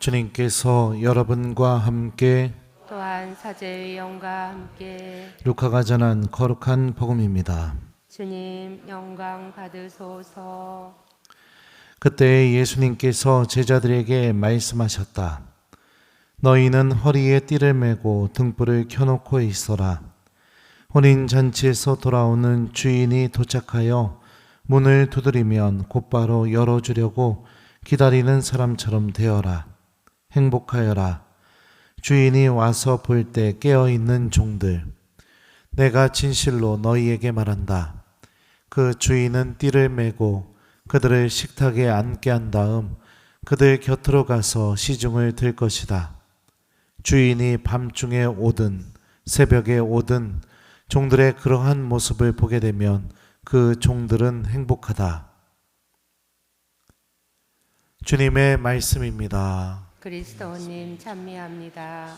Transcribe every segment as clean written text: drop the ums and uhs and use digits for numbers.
주님께서 여러분과 함께 또한 사제의 영과 함께 루카가 전한 거룩한 복음입니다. 주님 영광 받으소서. 그때 예수님께서 제자들에게 말씀하셨다. 너희는 허리에 띠를 메고 등불을 켜놓고 있어라. 혼인잔치에서 돌아오는 주인이 도착하여 문을 두드리면 곧바로 열어주려고 기다리는 사람처럼 되어라. 행복하여라. 주인이 와서 볼 때 깨어있는 종들. 내가 진실로 너희에게 말한다. 그 주인은 띠를 메고 그들을 식탁에 앉게 한 다음 그들 곁으로 가서 시중을 들 것이다. 주인이 밤중에 오든 새벽에 오든 종들의 그러한 모습을 보게 되면 그 종들은 행복하다. 주님의 말씀입니다. 그리스도님 찬미합니다.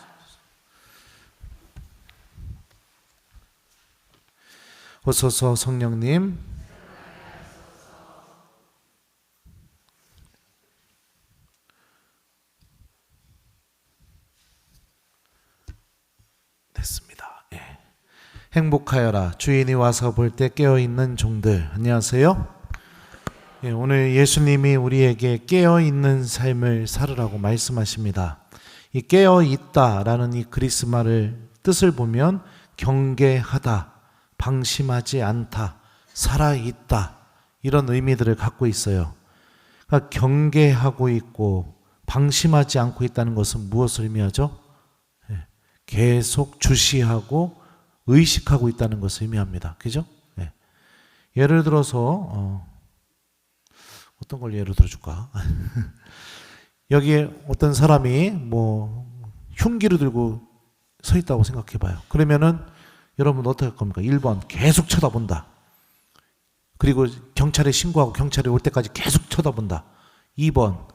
오소서 성령님. 됐습니다. 예. 행복하여라. 주인이 와서 볼 때 깨어있는 종들. 안녕하세요. 예, 오늘 예수님이 우리에게 깨어있는 삶을 살으라고 말씀하십니다. 이 깨어있다라는 이 그리스말을 뜻을 보면 경계하다, 방심하지 않다, 살아있다 이런 의미들을 갖고 있어요. 그러니까 경계하고 있고 방심하지 않고 있다는 것은 무엇을 의미하죠? 예, 계속 주시하고 의식하고 있다는 것을 의미합니다. 그죠? 예. 예를 들어서 어떤 걸 예로 들어줄까? 여기에 어떤 사람이 흉기를 들고 서 있다고 생각해 봐요. 그러면은 여러분 어떻게 할 겁니까? 1번 계속 쳐다본다. 그리고 경찰에 신고하고 경찰이 올 때까지 계속 쳐다본다. 2번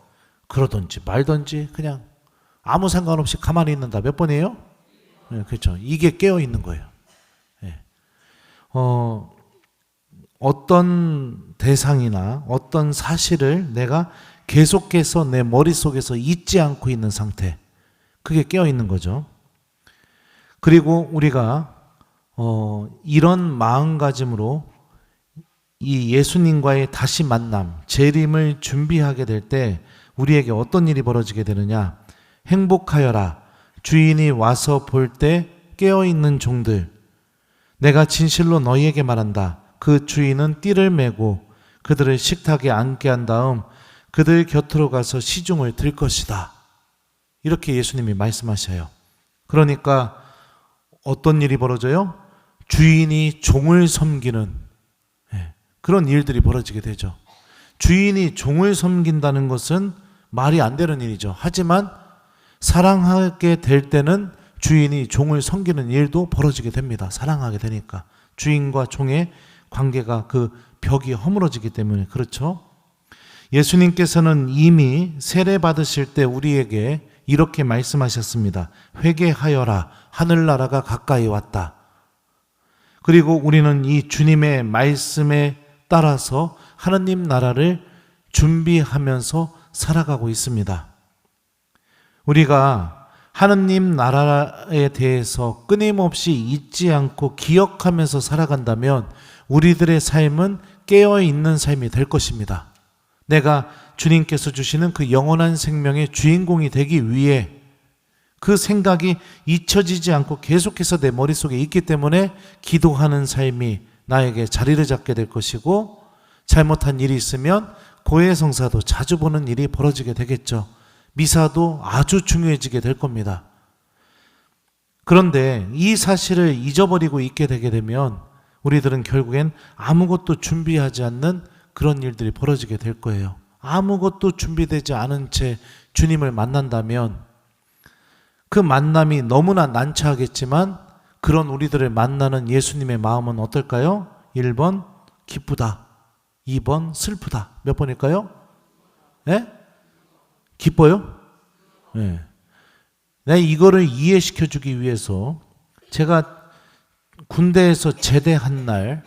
그러든지 말든지 그냥 아무 상관없이 가만히 있는다. 몇 번이에요? 네, 그렇죠. 이게 깨어 있는 거예요. 네. 어떤 대상이나 어떤 사실을 내가 계속해서 내 머릿속에서 잊지 않고 있는 상태, 그게 깨어 있는 거죠. 그리고 우리가 이런 마음가짐으로 이 예수님과의 다시 만남, 재림을 준비하게 될 때 우리에게 어떤 일이 벌어지게 되느냐? 행복하여라. 주인이 와서 볼 때 깨어있는 종들. 내가 진실로 너희에게 말한다. 그 주인은 띠를 메고 그들을 식탁에 앉게 한 다음 그들 곁으로 가서 시중을 들 것이다. 이렇게 예수님이 말씀하셔요. 그러니까 어떤 일이 벌어져요? 주인이 종을 섬기는 그런 일들이 벌어지게 되죠. 주인이 종을 섬긴다는 것은 말이 안 되는 일이죠. 하지만 사랑하게 될 때는 주인이 종을 섬기는 일도 벌어지게 됩니다. 사랑하게 되니까. 주인과 종의 관계가 그 벽이 허물어지기 때문에 그렇죠. 예수님께서는 이미 세례 받으실 때 우리에게 이렇게 말씀하셨습니다. 회개하여라. 하늘나라가 가까이 왔다. 그리고 우리는 이 주님의 말씀에 따라서 하느님 나라를 준비하면서 살아가고 있습니다. 우리가 하느님 나라에 대해서 끊임없이 잊지 않고 기억하면서 살아간다면 우리들의 삶은 깨어있는 삶이 될 것입니다. 내가 주님께서 주시는 그 영원한 생명의 주인공이 되기 위해 그 생각이 잊혀지지 않고 계속해서 내 머릿속에 있기 때문에 기도하는 삶이 나에게 자리를 잡게 될 것이고, 잘못한 일이 있으면 고해성사도 자주 보는 일이 벌어지게 되겠죠. 미사도 아주 중요해지게 될 겁니다. 그런데 이 사실을 잊어버리고 있게 되게 되면 우리들은 결국엔 아무것도 준비하지 않는 그런 일들이 벌어지게 될 거예요. 아무것도 준비되지 않은 채 주님을 만난다면 그 만남이 너무나 난처하겠지만 그런 우리들을 만나는 예수님의 마음은 어떨까요? 1번 기쁘다. 2번 슬프다. 몇 번일까요? 네? 기뻐요? 네. 내가 이거를 이해시켜 주기 위해서 제가 군대에서 제대한 날,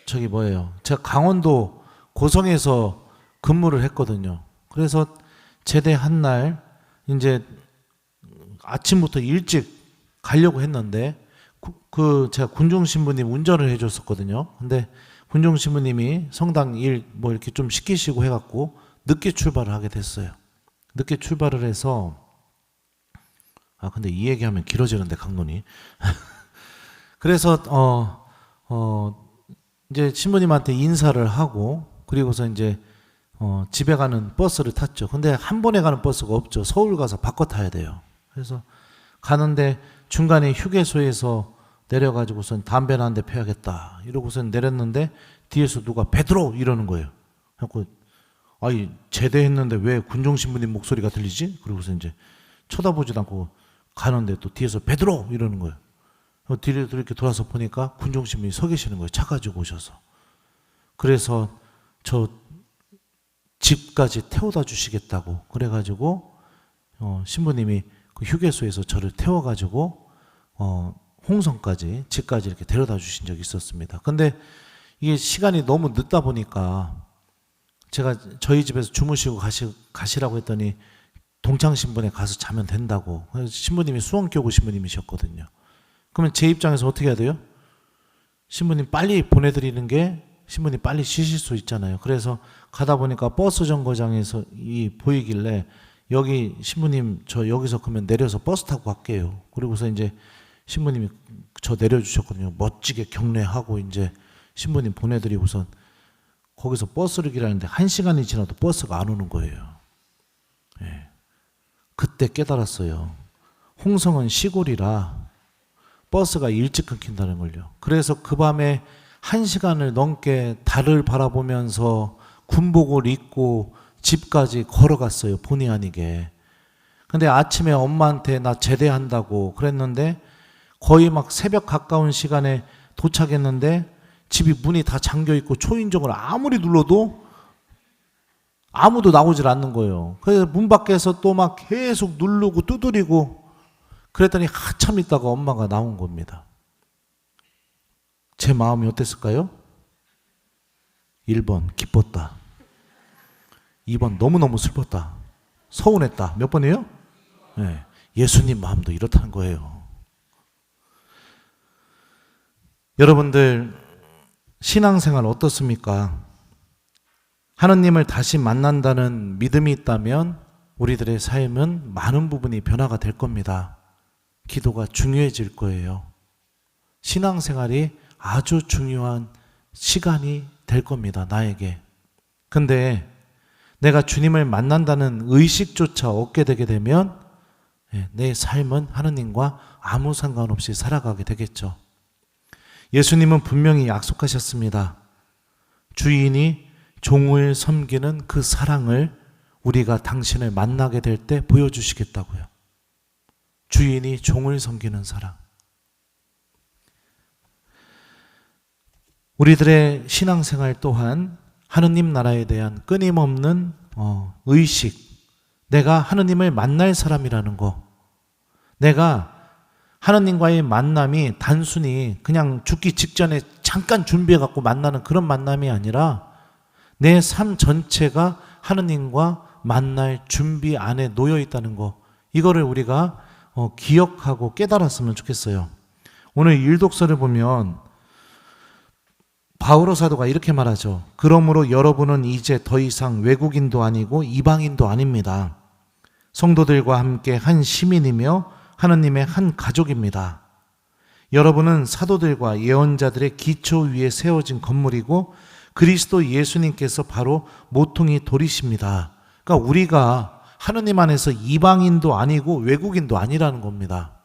제가 강원도 고성에서 근무를 했거든요. 그래서 제대한 날 이제 아침부터 일찍 가려고 했는데 제가 군중 신부님 운전을 해줬었거든요. 근데 군중 신부님이 성당 일 뭐 이렇게 좀 시키시고 해갖고 늦게 출발을 하게 됐어요. 늦게 출발을 해서 근데 이 얘기하면 길어지는데 강론이. 그래서 이제 신부님한테 인사를 하고 그리고서 이제 집에 가는 버스를 탔죠. 근데 한 번에 가는 버스가 없죠. 서울 가서 바꿔 타야 돼요. 그래서 가는데 중간에 휴게소에서 내려가지고선 담배나 한 대 펴야겠다 이러고선 내렸는데 뒤에서 누가 베드로 이러는 거예요. 그래서 아니 제대했는데 왜 군종 신부님 목소리가 들리지? 그러고서 이제 쳐다보지도 않고 가는데 또 뒤에서 베드로 이러는 거예요. 뒤로 이렇게 돌아서 보니까 군종 신부님이 서 계시는 거예요. 차 가지고 오셔서. 그래서 저 집까지 태워다 주시겠다고 그래가지고 신부님이 그 휴게소에서 저를 태워가지고 홍성까지 집까지 이렇게 데려다 주신 적이 있었습니다. 근데 이게 시간이 너무 늦다 보니까 제가 저희 집에서 주무시고 가시라고 했더니 동창 신분에 가서 자면 된다고. 그래서 신부님이 수원교구 신부님이셨거든요. 그러면 제 입장에서 어떻게 해야 돼요? 신부님 빨리 보내드리는 게 신부님 빨리 쉬실 수 있잖아요. 그래서 가다 보니까 버스 정거장에서 보이길래 여기 신부님 저 여기서 그러면 내려서 버스 타고 갈게요. 그리고서 이제 신부님이 저 내려주셨거든요. 멋지게 경례하고 이제 신부님 보내드리고선 거기서 버스를 기다리는데 1시간이 지나도 버스가 안 오는 거예요. 예. 그때 깨달았어요. 홍성은 시골이라 버스가 일찍 끊긴다는 걸요. 그래서 그 밤에 1시간을 넘게 달을 바라보면서 군복을 입고 집까지 걸어갔어요. 본의 아니게. 근데 아침에 엄마한테 나 제대한다고 그랬는데 거의 막 새벽 가까운 시간에 도착했는데 집이 문이 다 잠겨 있고 초인종을 아무리 눌러도 아무도 나오질 않는 거예요. 그래서 문 밖에서 또 막 계속 누르고 두드리고 그랬더니 한참 있다가 엄마가 나온 겁니다. 제 마음이 어땠을까요? 1번 기뻤다. 2번 너무너무 슬펐다. 서운했다. 몇 번이에요? 네. 예수님 마음도 이렇다는 거예요. 여러분들 신앙생활 어떻습니까? 하나님을 다시 만난다는 믿음이 있다면 우리들의 삶은 많은 부분이 변화가 될 겁니다. 기도가 중요해질 거예요. 신앙생활이 아주 중요한 시간이 될 겁니다. 나에게. 근데 내가 주님을 만난다는 의식조차 얻게 되게 되면 내 삶은 하느님과 아무 상관없이 살아가게 되겠죠. 예수님은 분명히 약속하셨습니다. 주인이 종을 섬기는 그 사랑을 우리가 당신을 만나게 될 때 보여주시겠다고요. 주인이 종을 섬기는 사랑. 우리들의 신앙생활 또한 하느님 나라에 대한 끊임없는 의식, 내가 하느님을 만날 사람이라는 거, 내가 하느님과의 만남이 단순히 그냥 죽기 직전에 잠깐 준비해갖고 만나는 그런 만남이 아니라 내 삶 전체가 하느님과 만날 준비 안에 놓여 있다는 거, 이거를 우리가 기억하고 깨달았으면 좋겠어요. 오늘 일독서를 보면 바오로 사도가 이렇게 말하죠. 그러므로 여러분은 이제 더 이상 외국인도 아니고 이방인도 아닙니다. 성도들과 함께 한 시민이며 하느님의 한 가족입니다. 여러분은 사도들과 예언자들의 기초 위에 세워진 건물이고 그리스도 예수님께서 바로 모퉁이 돌이십니다. 그러니까 우리가 하느님 안에서 이방인도 아니고 외국인도 아니라는 겁니다.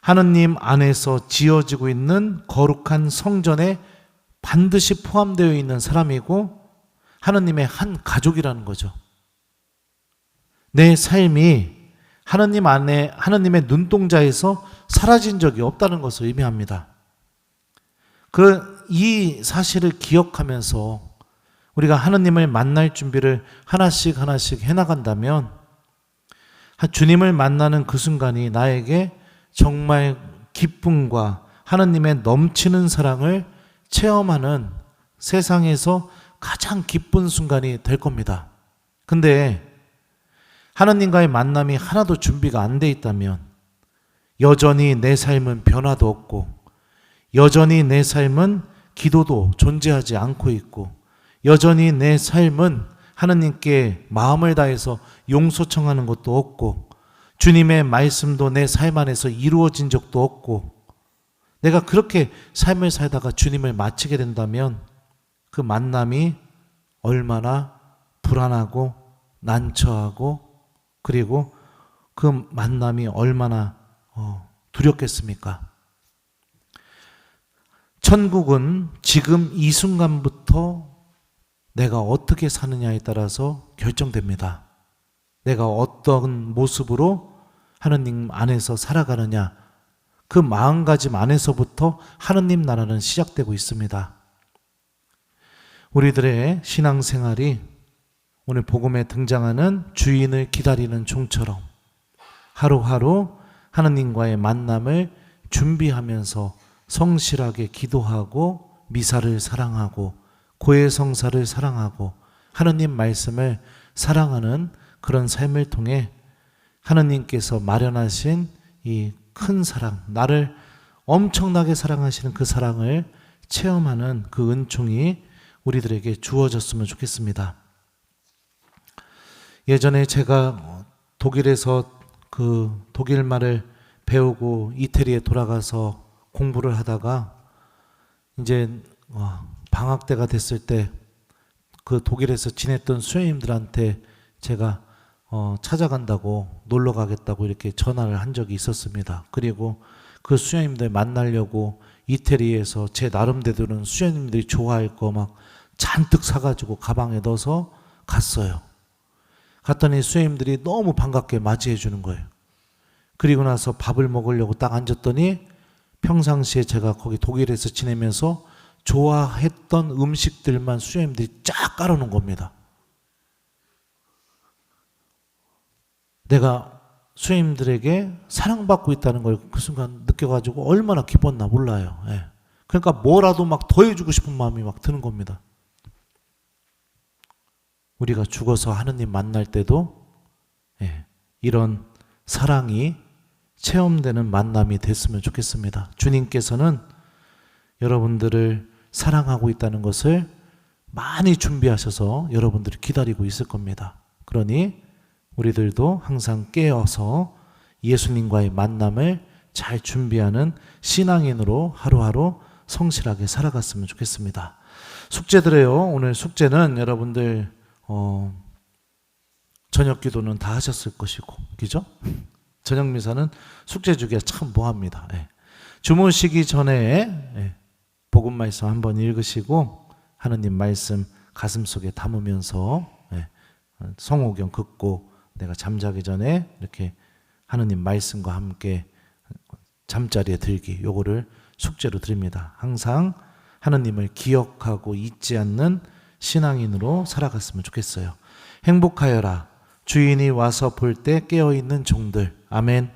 하느님 안에서 지어지고 있는 거룩한 성전에 반드시 포함되어 있는 사람이고 하느님의 한 가족이라는 거죠. 내 삶이 하느님 안에 하느님의 눈동자에서 사라진 적이 없다는 것을 의미합니다. 이 사실을 기억하면서 우리가 하느님을 만날 준비를 하나씩 하나씩 해나간다면 주님을 만나는 그 순간이 나에게 정말 기쁨과 하느님의 넘치는 사랑을 체험하는 세상에서 가장 기쁜 순간이 될 겁니다. 근데 하나님과의 만남이 하나도 준비가 안 돼 있다면 여전히 내 삶은 변화도 없고 여전히 내 삶은 기도도 존재하지 않고 있고 여전히 내 삶은 하나님께 마음을 다해서 용서 청하는 것도 없고 주님의 말씀도 내 삶 안에서 이루어진 적도 없고 내가 그렇게 삶을 살다가 주님을 마치게 된다면 그 만남이 얼마나 불안하고 난처하고 그리고 그 만남이 얼마나 두렵겠습니까? 천국은 지금 이 순간부터 내가 어떻게 사느냐에 따라서 결정됩니다. 내가 어떤 모습으로 하느님 안에서 살아가느냐, 그 마음가짐 안에서부터 하느님 나라는 시작되고 있습니다. 우리들의 신앙생활이 오늘 복음에 등장하는 주인을 기다리는 종처럼 하루하루 하느님과의 만남을 준비하면서 성실하게 기도하고 미사를 사랑하고 고해성사를 사랑하고 하느님 말씀을 사랑하는 그런 삶을 통해 하느님께서 마련하신 이 큰 사랑, 나를 엄청나게 사랑하시는 그 사랑을 체험하는 그 은총이 우리들에게 주어졌으면 좋겠습니다. 예전에 제가 독일에서 그 독일말을 배우고 이태리에 돌아가서 공부를 하다가 이제 방학 때가 됐을 때 그 독일에서 지냈던 수녀님들한테 제가 찾아간다고 놀러 가겠다고 이렇게 전화를 한 적이 있었습니다. 그리고 그 수녀님들 만나려고 이태리에서 제 나름대로는 수녀님들이 좋아할 거 막 잔뜩 사가지고 가방에 넣어서 갔어요. 갔더니 수녀님들이 너무 반갑게 맞이해 주는 거예요. 그리고 나서 밥을 먹으려고 딱 앉았더니 평상시에 제가 거기 독일에서 지내면서 좋아했던 음식들만 수녀님들이 쫙 깔아놓은 겁니다. 내가 수녀님들에게 사랑받고 있다는 걸 그 순간 느껴가지고 얼마나 기뻤나 몰라요. 예. 그러니까 뭐라도 막 더해주고 싶은 마음이 막 드는 겁니다. 우리가 죽어서 하느님 만날 때도 이런 사랑이 체험되는 만남이 됐으면 좋겠습니다. 주님께서는 여러분들을 사랑하고 있다는 것을 많이 준비하셔서 여러분들이 기다리고 있을 겁니다. 그러니 우리들도 항상 깨어서 예수님과의 만남을 잘 준비하는 신앙인으로 하루하루 성실하게 살아갔으면 좋겠습니다. 숙제드려요. 오늘 숙제는 여러분들 저녁 기도는 다 하셨을 것이고, 그죠? 저녁 미사는 숙제 주기가 참 뭐합니다. 주무시기 전에 복음 말씀 한번 읽으시고 하느님 말씀 가슴속에 담으면서 성호경 긋고 내가 잠자기 전에 이렇게 하느님 말씀과 함께 잠자리에 들기, 요거를 숙제로 드립니다. 항상 하느님을 기억하고 잊지 않는 신앙인으로 살아갔으면 좋겠어요. 행복하여라. 주인이 와서 볼 때 깨어있는 종들. 아멘.